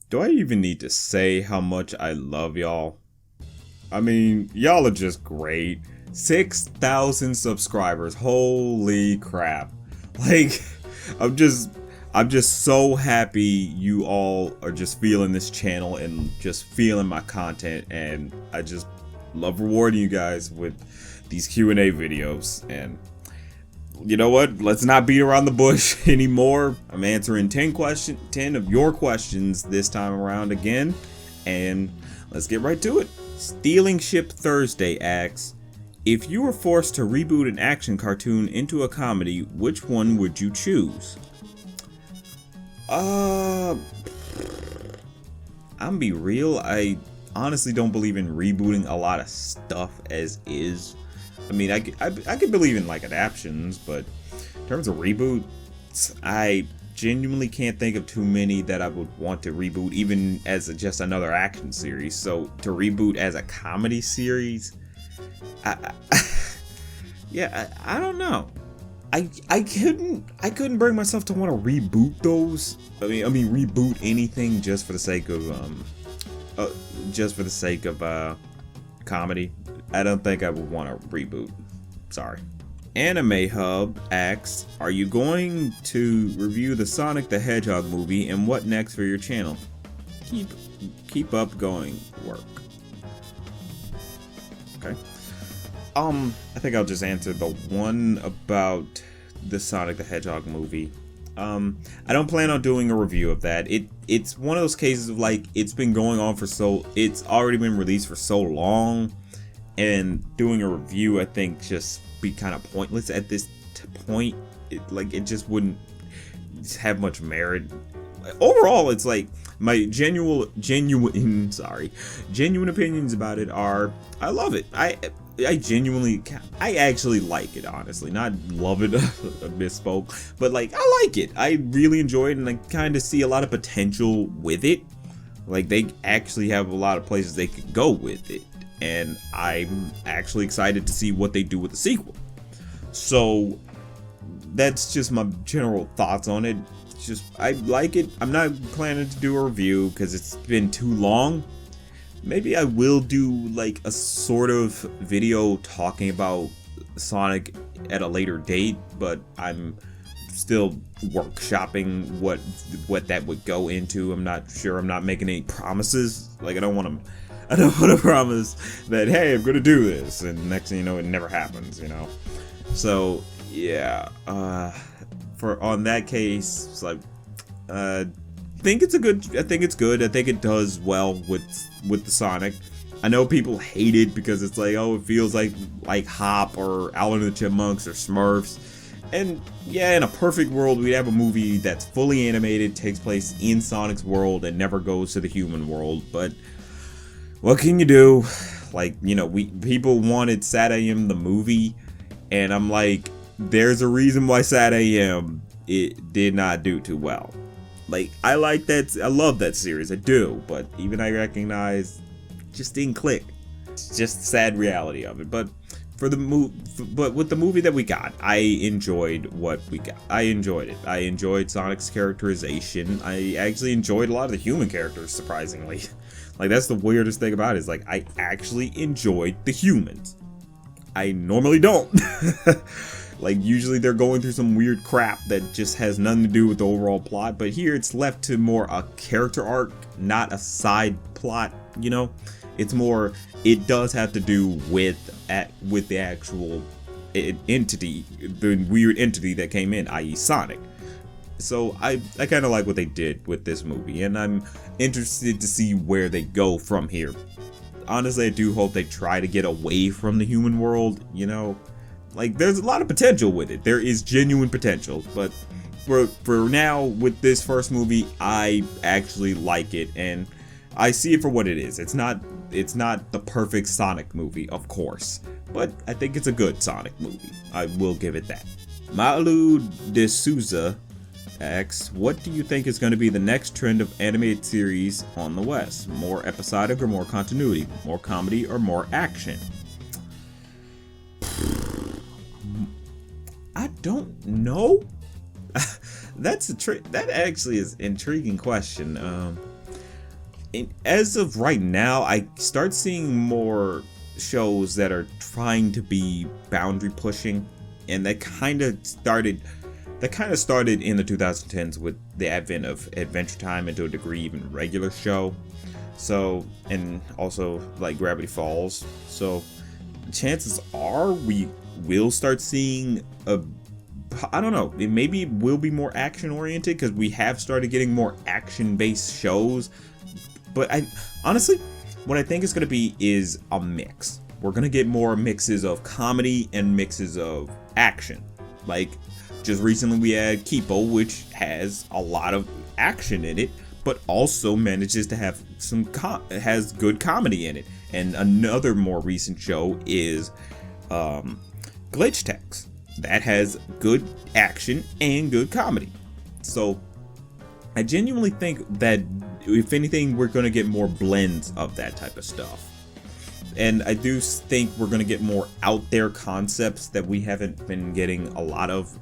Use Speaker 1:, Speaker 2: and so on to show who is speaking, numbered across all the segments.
Speaker 1: Do I even need to say how much I love y'all? I mean, y'all are just great. 6,000 subscribers. Holy crap. Like, I'm just I'm just so happy you all are just feeling this channel and just feeling my content, and I just love rewarding you guys with these Q&A videos. And you know what? Let's not beat around the bush anymore. I'm answering 10 of your questions this time around again, and let's get right to it. Stealing Ship Thursday asks, if you were forced to reboot an action cartoon into a comedy, which one would you choose? I'm be real, I honestly don't believe in rebooting a lot of stuff as is. I mean, I could believe in like adaptions, but in terms of reboots, I genuinely can't think of too many that I would want to reboot, even as just another action series. So to reboot as a comedy series, yeah, I don't know. I couldn't bring myself to want to reboot those. I mean reboot anything just for the sake of comedy. I don't think I would want to reboot. Sorry. Anime Hub asks, are you going to review the Sonic the Hedgehog movie, and what next for your channel? Keep up going work. Okay. I think I'll just answer the one about the Sonic the Hedgehog movie. I don't plan on doing a review of that. It's one of those cases of like, it's been going on it's already been released for so long, and doing a review I think just be kind of pointless at this point. It just wouldn't have much merit. Overall, it's like my genuine opinions about it are, I love it. I actually like it, honestly. Not love it, I misspoke, but like, I like it. I really enjoy it, and I kind of see a lot of potential with it. Like, they actually have a lot of places they could go with it, and I'm actually excited to see what they do with the sequel. So that's just my general thoughts on it. It's just, I like it. I'm not planning to do a review because it's been too long. Maybe I will do like a sort of video talking about Sonic at a later date, but I'm still workshopping what that would go into. I'm not sure. I'm not making any promises. Like, I don't want to promise that, hey, I'm gonna do this, and next thing you know, it never happens, you know. So yeah, on that case, it's like, I think it's good. I think it does well with the Sonic. I know people hate it because it's like, oh, it feels like Hop or Alvin and the Chipmunks or Smurfs. And yeah, in a perfect world, we'd have a movie that's fully animated, takes place in Sonic's world, and never goes to the human world. But what can you do? Like, you know, people wanted Sad AM the movie, and I'm like, there's a reason why Sad AM it did not do too well. Like, I like that, I love that series, I do, but even I recognize it just didn't click. It's just the sad reality of it. But but with the movie that we got, I enjoyed what we got. I enjoyed it. I enjoyed Sonic's characterization. I actually enjoyed a lot of the human characters, surprisingly. Like, that's the weirdest thing about it, is like, I actually enjoyed the humans. I normally don't. Like, usually they're going through some weird crap that just has nothing to do with the overall plot, but here it's left to more a character arc, not a side plot, you know? It's more, it does have to do with the actual entity, the weird entity that came in, i.e. Sonic. So I kind of like what they did with this movie, and I'm interested to see where they go from here. Honestly, I do hope they try to get away from the human world, you know? Like, there's a lot of potential with it. There is genuine potential, but for now, with this first movie, I actually like it, and I see it for what it is. It's not the perfect Sonic movie, of course, but I think it's a good Sonic movie. I will give it that. Malu de Souza asks, what do you think is going to be the next trend of animated series on the West? More episodic or more continuity? More comedy or more action? I don't know. That actually is an intriguing question. as of right now, I start seeing more shows that are trying to be boundary pushing, and that kind of started in the 2010s with the advent of Adventure Time, and to a degree even regular show. So, and also like Gravity Falls. So chances are we will start seeing I don't know, it maybe will be more action oriented, because we have started getting more action based shows. But I honestly, what I think it's going to be is a mix. We're going to get more mixes of comedy and mixes of action. Like, just recently we had Kipo, which has a lot of action in it, but also manages to have has good comedy in it. And another more recent show is Glitch Text, that has good action and good comedy. So I genuinely think that if anything, we're going to get more blends of that type of stuff. And I do think we're going to get more out there concepts that we haven't been getting a lot of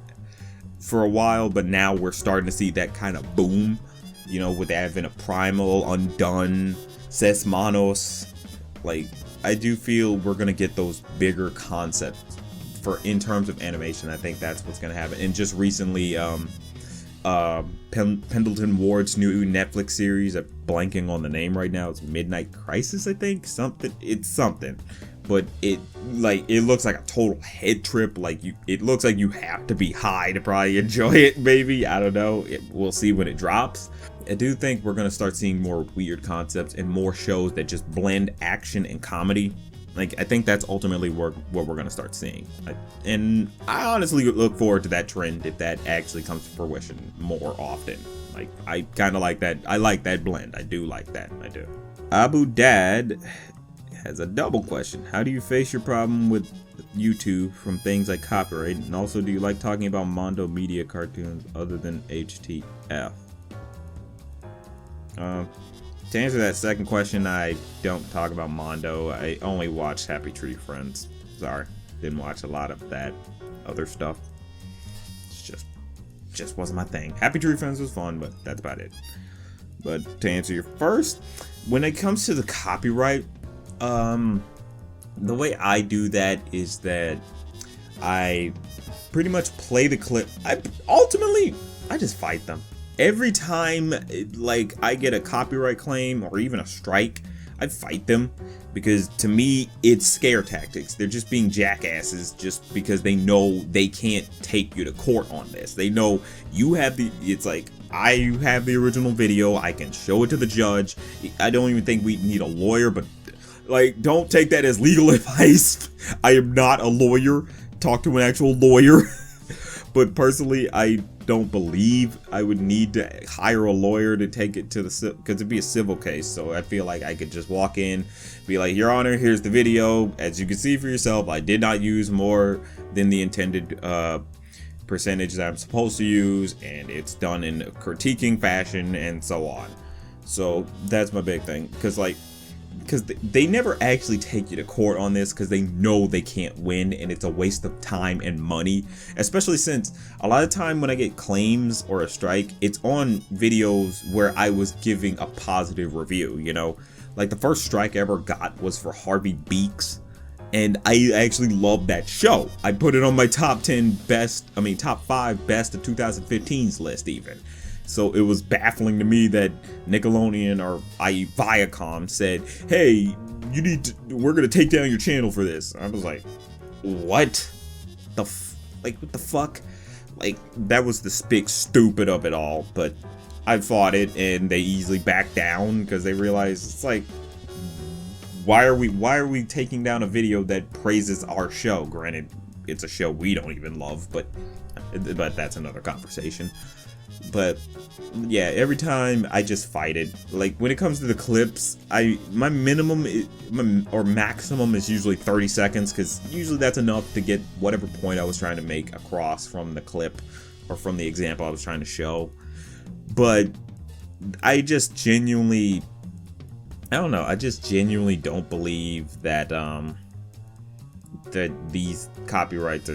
Speaker 1: for a while, but now we're starting to see that kind of boom, you know, with the advent of Primal, Undone, Ses Manos. Like, I do feel we're going to get those bigger concepts in terms of animation. I think that's what's going to happen. And just recently, Pendleton Ward's new Netflix series, I'm blanking on the name right now, it's Midnight Crisis, I think. It's something, but it looks like a total head trip. Like, it looks like you have to be high to probably enjoy it. Maybe, I don't know, we'll see when it drops. I do think we're going to start seeing more weird concepts and more shows that just blend action and comedy. Like, I think that's ultimately what we're going to start seeing. And I honestly look forward to that trend if that actually comes to fruition more often. Like, I kind of like that. I like that blend. I do like that. I do. Abu Dad has a double question. How do you face your problem with YouTube from things like copyright? And also, do you like talking about Mondo Media cartoons other than HTF? To answer that second question, I don't talk about Mondo. I only watch Happy Tree Friends. Sorry, didn't watch a lot of that other stuff. It's just wasn't my thing. Happy Tree Friends was fun, but that's about it. But to answer your first, when it comes to the copyright, the way I do that is that I pretty much play the clip. I just fight them. Every time, like, I get a copyright claim or even a strike, I fight them, because to me, it's scare tactics. They're just being jackasses just because they know they can't take you to court on this. They know you have it's like, I have the original video, I can show it to the judge. I don't even think we need a lawyer, but, like, don't take that as legal advice. I am not a lawyer. Talk to an actual lawyer. But personally, I don't believe I would need to hire a lawyer to take it to because it'd be a civil case. So I feel like I could just walk in, be like, Your Honor, here's the video. As you can see for yourself, I did not use more than the intended percentage that I'm supposed to use, and it's done in a critiquing fashion and so on. So that's my big thing, because they never actually take you to court on this, because they know they can't win, and it's a waste of time and money, especially since a lot of time when I get claims or a strike, it's on videos where I was giving a positive review, you know? Like, the first strike I ever got was for Harvey Beaks, and I actually loved that show. I put it on my top 5 best of 2015's list even. So it was baffling to me that Nickelodeon, or i.e. Viacom, said, hey, we're gonna take down your channel for this. I was like, what the fuck? Like, that was the big stupid of it all. But I fought it, and they easily backed down, because they realized, it's like, why are we taking down a video that praises our show? Granted, it's a show we don't even love, but that's another conversation. But yeah, every time I just fight it. Like, when it comes to the clips, my maximum is usually 30 seconds, because usually that's enough to get whatever point I was trying to make across from the clip or from the example I was trying to show. But I just genuinely don't believe that that these copyrights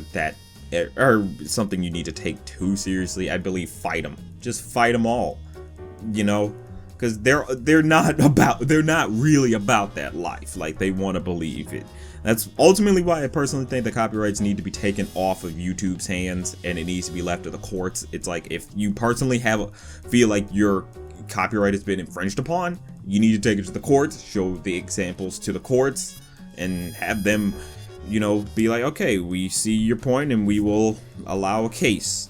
Speaker 1: are something you need to take too seriously. I believe fight them. Just fight them all. You know? because they're not really about that life like they want to believe it. That's ultimately why I personally think the copyrights need to be taken off of YouTube's hands and it needs to be left to the courts. It's like, if you personally feel like your copyright has been infringed upon, you need to take it to the courts, show the examples to the courts, and have them, you know, be like, okay, we see your point and we will allow a case,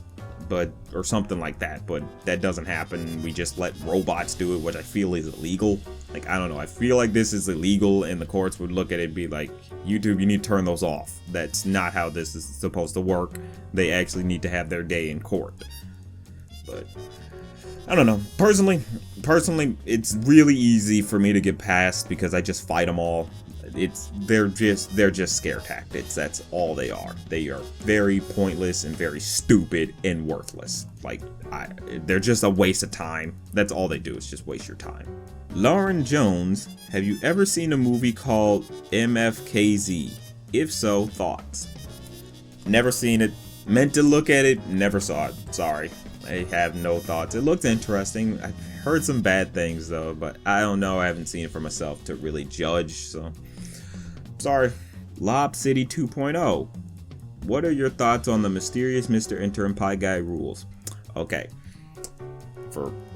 Speaker 1: or something like that. But that doesn't happen. We just let robots do it, which I feel is illegal. Like, I don't know, I feel like this is illegal, and the courts would look at it and be like, YouTube, you need to turn those off. That's not how this is supposed to work. They actually need to have their day in court. But I don't know. Personally, it's really easy for me to get past because I just fight them all. They're just scare tactics. That's all they are. They are very pointless and very stupid and worthless. Like, they're just a waste of time. That's all they do, is just waste your time. Lauren Jones, have you ever seen a movie called MFKZ? If so, thoughts? Never seen it. Meant to look at it, never saw it. Sorry. I have no thoughts. It looked interesting. I've heard some bad things though, but I don't know. I haven't seen it for myself to really judge, so sorry. Lob City 2.0. What are your thoughts on the mysterious Mr. Enter and PieRules? Okay.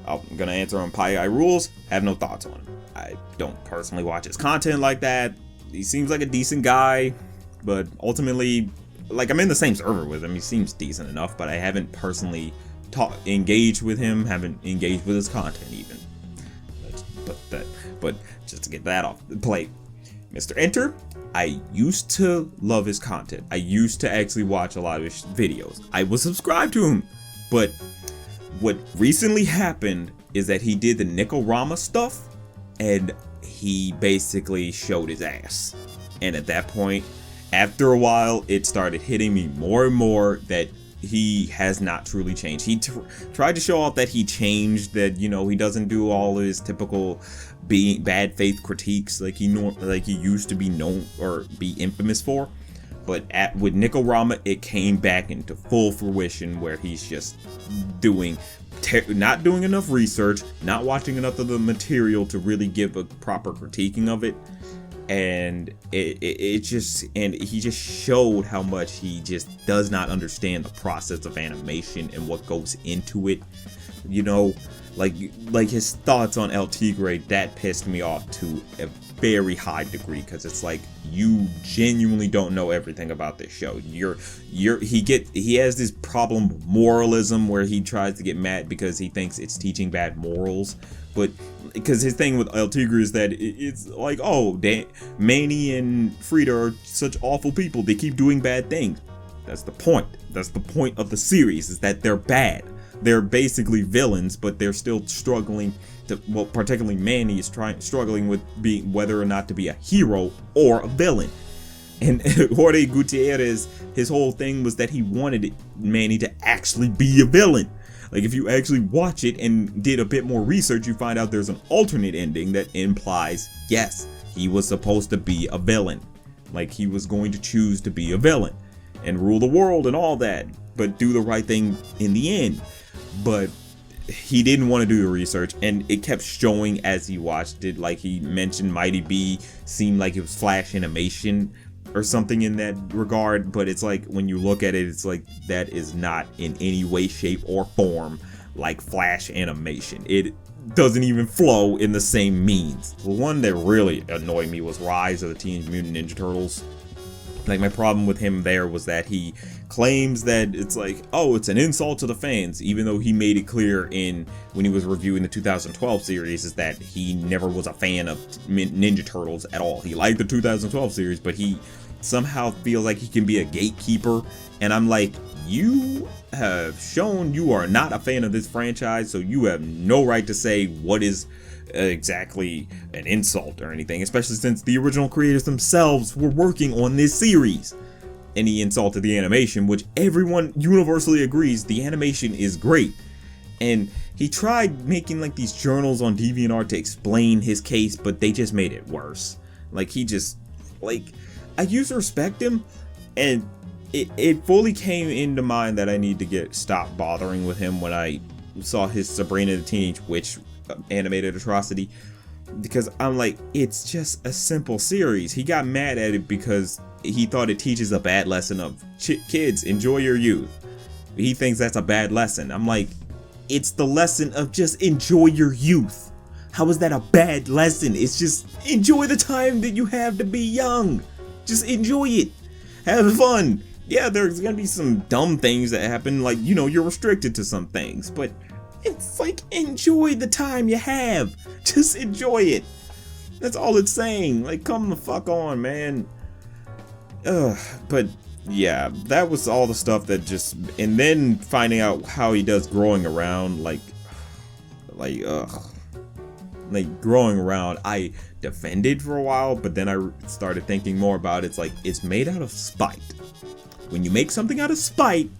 Speaker 1: I'm gonna answer on PieRules. Have no thoughts on him. I don't personally watch his content like that. He seems like a decent guy, but ultimately, like, I'm in the same server with him. He seems decent enough, but I haven't personally engaged with him, haven't engaged with his content even. But just to get that off the plate, Mr. Enter, I used to love his content. I used to actually watch a lot of his videos. I was subscribed to him, but what recently happened is that he did the Nickel-Rama stuff, and he basically showed his ass. And at that point, after a while, it started hitting me more and more that he has not truly changed. He tried to show off that he changed, that, you know, he doesn't do all his typical bad faith critiques like he used to be known or be infamous for. But with Nickel-Rama, it came back into full fruition, where he's just not doing enough research, not watching enough of the material to really give a proper critiquing of it. And he just showed how much he just does not understand the process of animation and what goes into it. You know, like his thoughts on El Tigre, that pissed me off to a very high degree, because it's like, you genuinely don't know everything about this show. He has this problem with moralism, where he tries to get mad because he thinks it's teaching bad morals. But because his thing with El Tigre is that it's like, oh, Manny and Frida are such awful people, they keep doing bad things. That's the point. That's the point of the series, is that they're bad. They're basically villains, but they're still struggling to, well, particularly Manny is struggling with being whether or not to be a hero or a villain. And Jorge Gutierrez, his whole thing was that he wanted Manny to actually be a villain. Like, if you actually watch it and did a bit more research, you find out there's an alternate ending that implies, yes, he was supposed to be a villain. Like, he was going to choose to be a villain and rule the world and all that, but do the right thing in the end. But he didn't want to do the research, and it kept showing as he watched it. Like, he mentioned Mighty B seemed like it was Flash animation or something in that regard, but it's like, when you look at it, it's like, that is not in any way, shape, or form like Flash animation. It doesn't even flow in the same means. The one that really annoyed me was Rise of the Teenage Mutant Ninja Turtles. Like, my problem with him there was that he claims that it's like, oh, it's an insult to the fans, even though he made it clear when he was reviewing the 2012 series, is that he never was a fan of Ninja Turtles at all. He liked the 2012 series, but he somehow feels like he can be a gatekeeper. And I'm like, you have shown you are not a fan of this franchise, so you have no right to say what is exactly an insult or anything, especially since the original creators themselves were working on this series. And he insulted the animation, which everyone universally agrees the animation is great. And he tried making like these journals on DeviantArt to explain his case, but they just made it worse. Like, he just, like, I used to respect him, and it fully came into mind that I need to stop bothering with him when I saw his Sabrina the Teenage Witch animated atrocity, because I'm like, it's just a simple series. He got mad at it because he thought it teaches a bad lesson of kids, enjoy your youth. He thinks that's a bad lesson. I'm like, it's the lesson of just enjoy your youth. How is that a bad lesson? It's just enjoy the time that you have to be young. Just enjoy it. Have fun. Yeah, there's gonna be some dumb things that happen, like, you know, you're restricted to some things, but it's like, enjoy the time you have. Just enjoy it. That's all it's saying. Like, come the fuck on, man. But yeah, that was all the stuff that just, and then finding out how he does growing around, like growing around, I defended for a while, but then I started thinking more about it. It's like, it's made out of spite. When you make something out of spite,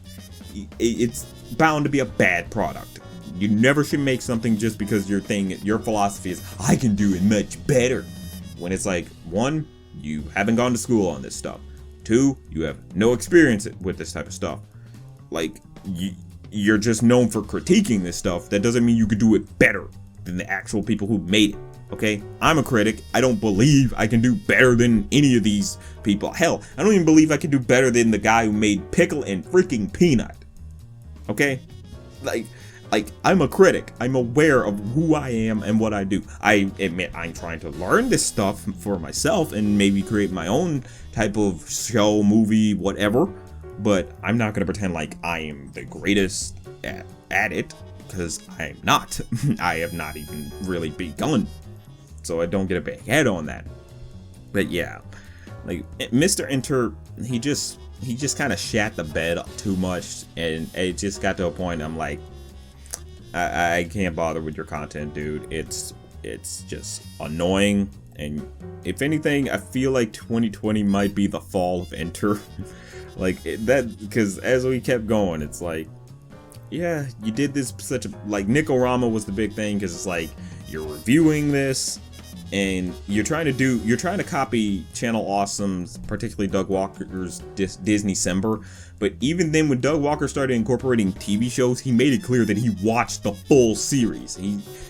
Speaker 1: it's bound to be a bad product. You never should make something just because your philosophy is, I can do it much better. When it's like, 1, you haven't gone to school on this stuff. 2, you have no experience with this type of stuff. Like, you're just known for critiquing this stuff. That doesn't mean you could do it better than the actual people who made it. Okay, I'm a critic. I don't believe I can do better than any of these people. Hell, I don't even believe I can do better than the guy who made Pickle and freaking Peanut. Okay, like I'm a critic. I'm aware of who I am and what I do. I admit I'm trying to learn this stuff for myself and maybe create my own type of show, movie, whatever. But I'm not gonna pretend like I am the greatest at it, because I'm not. I have not even really begun. So I don't get a big head on that. But yeah, like Mr. Enter, he just kind of shat the bed too much, and it just got to a point I'm like, I can't bother with your content, dude. It's just annoying, and if anything, I feel like 2020 might be the fall of Enter. Like that, because as we kept going, it's like, yeah, you did this like Nicorama was the big thing, because it's like, you're reviewing this and you're trying to copy Channel Awesome's, particularly Doug Walker's Disney-cember. But even then, when Doug Walker started incorporating TV shows, he made it clear that he watched the full series.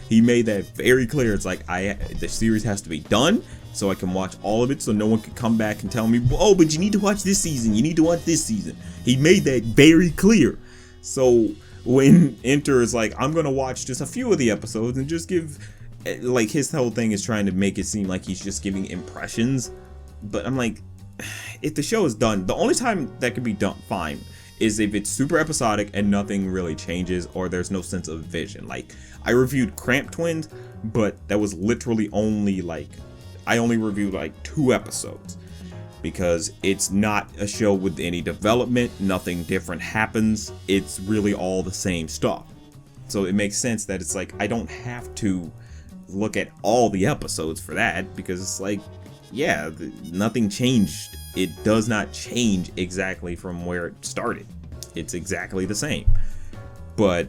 Speaker 1: He made that very clear. It's like, the series has to be done so I can watch all of it, so no one can come back and tell me, oh, but you need to watch this season, you need to watch this season. He made that very clear. So when Enter is like, I'm gonna watch just a few of the episodes and just give, like, his whole thing is trying to make it seem like he's just giving impressions. But I'm like, if the show is done, the only time that could be done fine is if it's super episodic and nothing really changes, or there's no sense of vision. Like, I reviewed Cramp Twins, but that was literally only like, I only reviewed like 2 episodes, because it's not a show with any development, nothing different happens, it's really all the same stuff. So it makes sense that it's like, I don't have to look at all the episodes for that, because it's like, yeah, nothing changed. It does not change exactly from where it started. It's exactly the same. But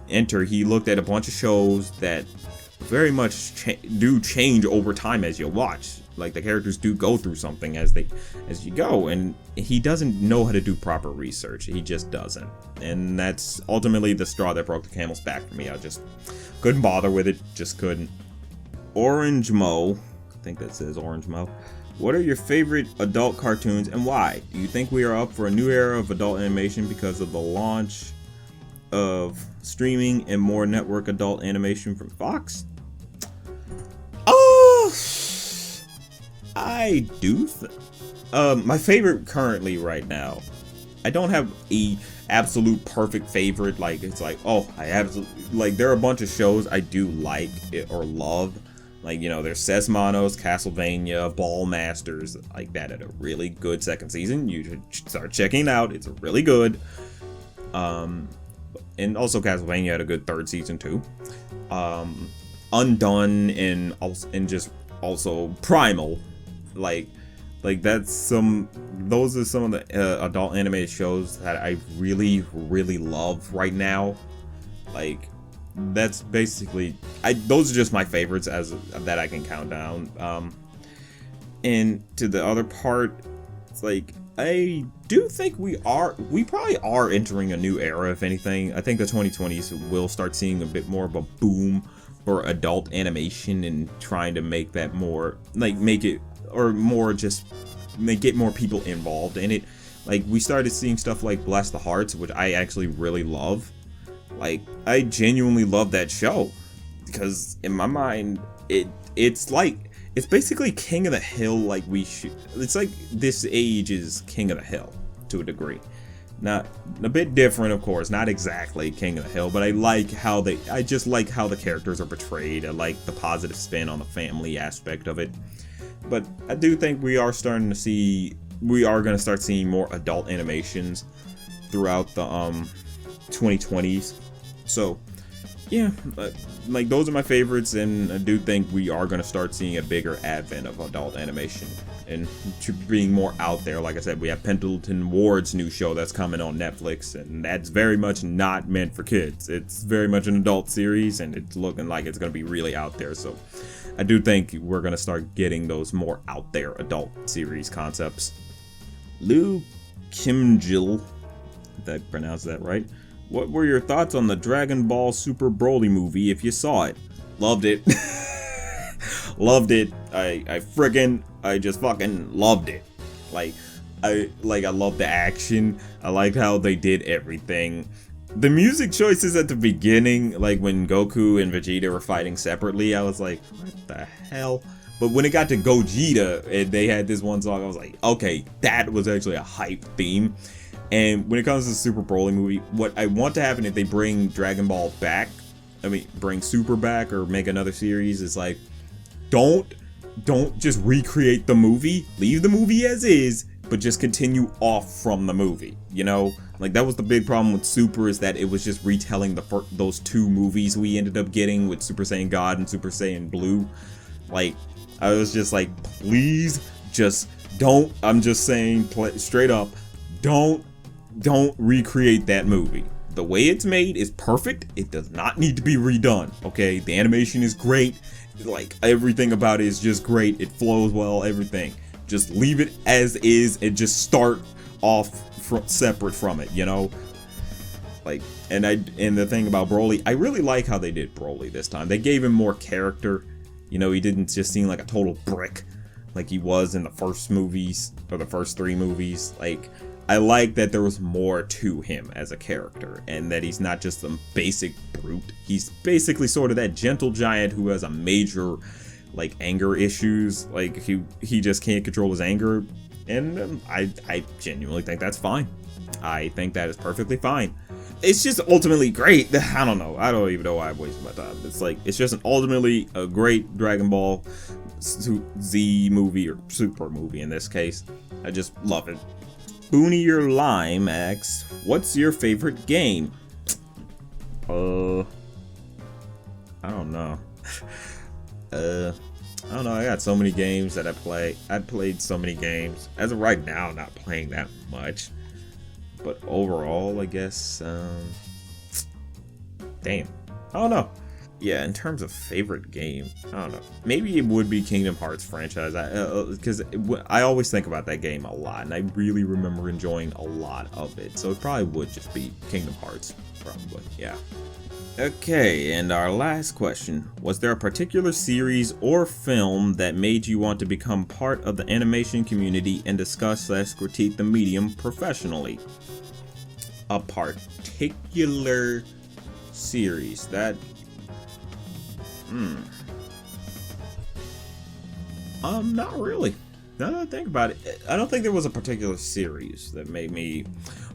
Speaker 1: Enter, he looked at a bunch of shows that very much do change over time as you watch. Like, the characters do go through something as you go, and he doesn't know how to do proper research. He just doesn't. And that's ultimately the straw that broke the camel's back for me. I just couldn't bother with it. Just couldn't. Orange Mo, I think that says Orange Mo. What are your favorite adult cartoons and why? Do you think we are up for a new era of adult animation because of the launch of streaming and more network adult animation from Fox? Oh, I do. My favorite currently right now, I don't have a absolute perfect favorite. Like, it's like, oh, I absolutely, like, there are a bunch of shows I do like or love. Like, you know, there's Sesmanos, Castlevania, Ball Masters, like that had a really good second season. You should start checking it out. It's really good. And also Castlevania had a good third season too. Undone and just also Primal, like those are some of the adult animated shows that I really love right now. Like, that's basically, those are just my favorites that I can count down. And to the other part, it's like, I do think we probably are entering a new era, if anything. I think the 2020s will start seeing a bit more of a boom for adult animation and trying to make that more, like, make it, or more just get more people involved in it. Like, we started seeing stuff like Bless the Hearts, which I actually really love. Like, I genuinely love that show, because in my mind, it's basically King of the Hill. Like, it's like this age is King of the Hill to a degree. Not a bit different, of course, not exactly King of the Hill, but I just like how the characters are portrayed. I like the positive spin on the family aspect of it. But I do think we are going to start seeing more adult animations throughout the 2020s. So yeah, like, those are my favorites, and I do think we are going to start seeing a bigger advent of adult animation and being more out there. Like I said, we have Pendleton Ward's new show that's coming on Netflix, and that's very much not meant for kids. It's very much an adult series, and it's looking like it's going to be really out there. So I do think we're going to start getting those more out there adult series concepts. Lou Kimjill, if I pronounced that right. What were your thoughts on the Dragon Ball Super Broly movie if you saw it? Loved it. Loved it. I just fucking loved it. I love the action. I liked how they did everything. The music choices at the beginning, like when Goku and Vegeta were fighting separately, I was like, what the hell? But when it got to Gogeta and they had this one song, I was like, okay, that was actually a hype theme. And when it comes to the Super Broly movie, what I want to happen if they bring Dragon Ball back, bring Super back or make another series, is like, don't just recreate the movie, leave the movie as is, but just continue off from the movie, you know? Like, that was the big problem with Super, is that it was just retelling those two movies we ended up getting with Super Saiyan God and Super Saiyan Blue. Like, I was just like, please, just don't, I'm just saying straight up, don't recreate that movie. The way it's made is perfect. It does not need to be redone, okay? The animation is great. Like, everything about it is just great. It flows well, everything. Just leave it as is and just start off separate from it, you know? Like, and the thing about Broly, I really like how they did Broly this time. They gave him more character. You know, he didn't just seem like a total brick like he was in the first movies, or the first three movies. Like, I like that there was more to him as a character, and that he's not just some basic brute. He's basically sort of that gentle giant who has a major, like, anger issues. Like, he just can't control his anger, and I genuinely think that's fine. I think that is perfectly fine. It's just ultimately great. I don't know. I don't even know why I'm wasting my time. It's just ultimately a great Dragon Ball Z movie, or Super movie in this case. I just love it. Boonier Lime asks, what's your favorite game? I don't know. I don't know. I got so many games that I play. I've played so many games. As of right now, I'm not playing that much. But overall, I guess, damn. I don't know. Yeah, in terms of favorite game, I don't know. Maybe it would be Kingdom Hearts franchise, because I always think about that game a lot, and I really remember enjoying a lot of it. So it probably would just be Kingdom Hearts, probably, yeah. Okay, and our last question. Was there a particular series or film that made you want to become part of the animation community and discuss/critique the medium professionally? A particular series that... not really. Now that I think about it, I don't think there was a particular series that made me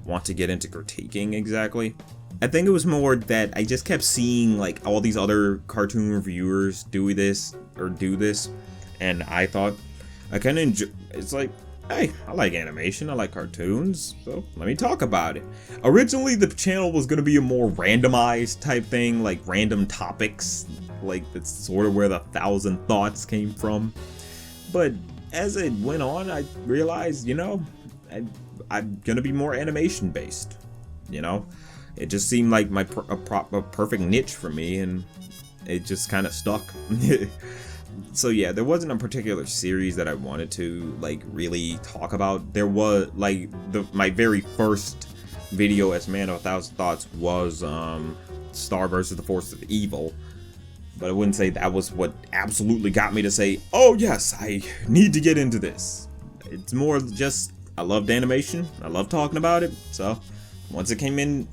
Speaker 1: want to get into critiquing exactly. I think it was more that I just kept seeing, like, all these other cartoon reviewers do this, and I thought I kind of enjoy. It's like, hey, I like animation, I like cartoons, so let me talk about it. Originally, the channel was going to be a more randomized type thing, like random topics, like that's sort of where the 1,000 Thoughts came from. But as it went on, I realized, you know, I'm going to be more animation based, you know? It just seemed like a perfect niche for me, and it just kind of stuck. So yeah, there wasn't a particular series that I wanted to, like, really talk about. There was, like, my very first video as Man of 1,000 Thoughts was Star vs. the Forces of Evil. but I wouldn't say that was what absolutely got me to say, oh yes, I need to get into this. It's more just, I loved animation, I love talking about it, so once it came in,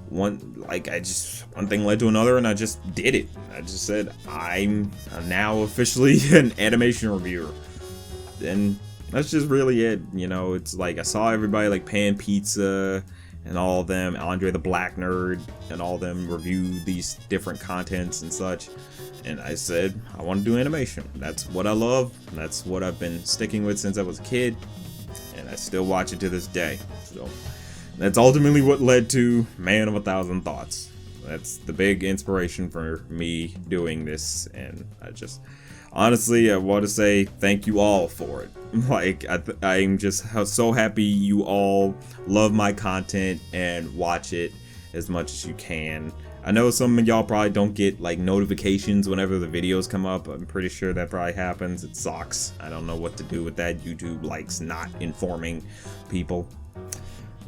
Speaker 1: one thing led to another, and I just did it. I just said, I'm now officially an animation reviewer. And that's just really it, you know. It's like I saw everybody like Pan Pizza and all of them, Andre the Black Nerd and all of them review these different contents and such, and I said I want to do animation. That's what I love, that's what I've been sticking with since I was a kid, and I still watch it to this day. So that's ultimately what led to Man of 1,000 Thoughts. That's the big inspiration for me doing this, and I just honestly, I want to say thank you all for it. Like, I'm just so happy you all love my content and watch it as much as you can. I know some of y'all probably don't get like notifications whenever the videos come up. I'm pretty sure that probably happens. It sucks. I don't know what to do with that. YouTube likes not informing people.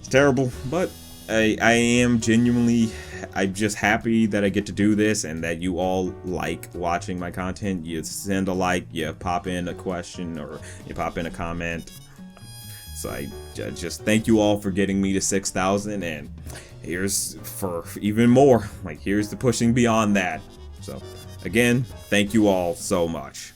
Speaker 1: It's terrible, but I am genuinely, I'm just happy that I get to do this and that you all like watching my content. You send a like, you pop in a question, or you pop in a comment. So I just thank you all for getting me to 6,000, and here's for even more. Like, here's the pushing beyond that. So again, thank you all so much.